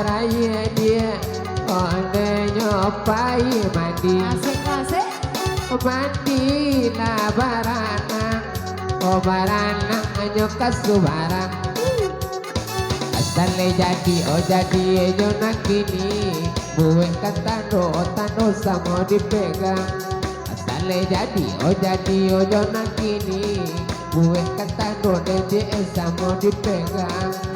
raya dia Onde nyopai mandi Asik-asik. Mandi lah barana Oh barana nyokas barang Asale jadi oh jadi nyona kini Buwe tano tano sama dipegang Asale jadi oh nyona kini Buwe tano dede sama dipegang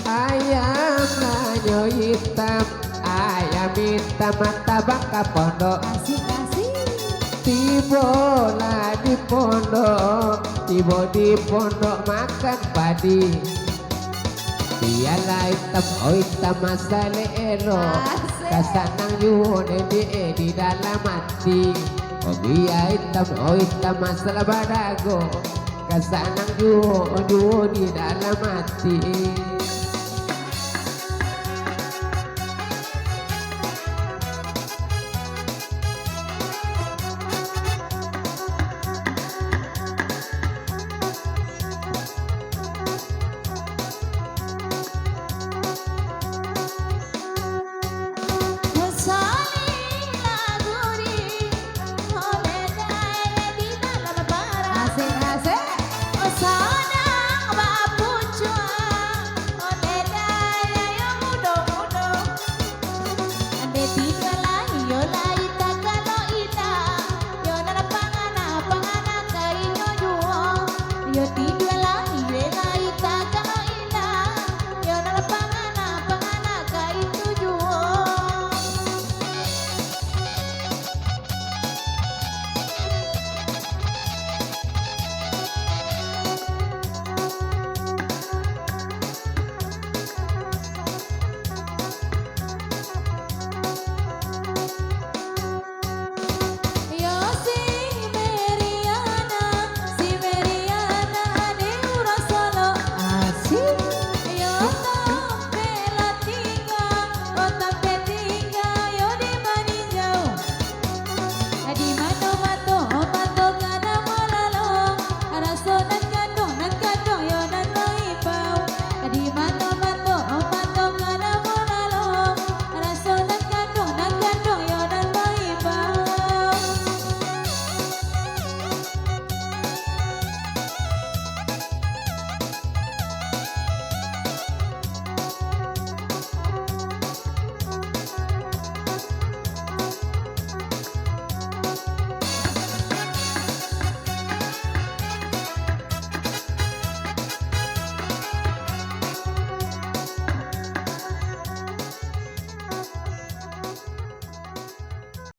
Ayam nanyo hitam Ayam hitam mata bangka pondok Asik-asik. Tibo lah di pondok Tibo di pondok makan padi Dialah hitam oh hitam masale ero Asik. Kasanang yuhone di dalam hati Oh biya hitam masalah badago Kasanang yuho di dalam hati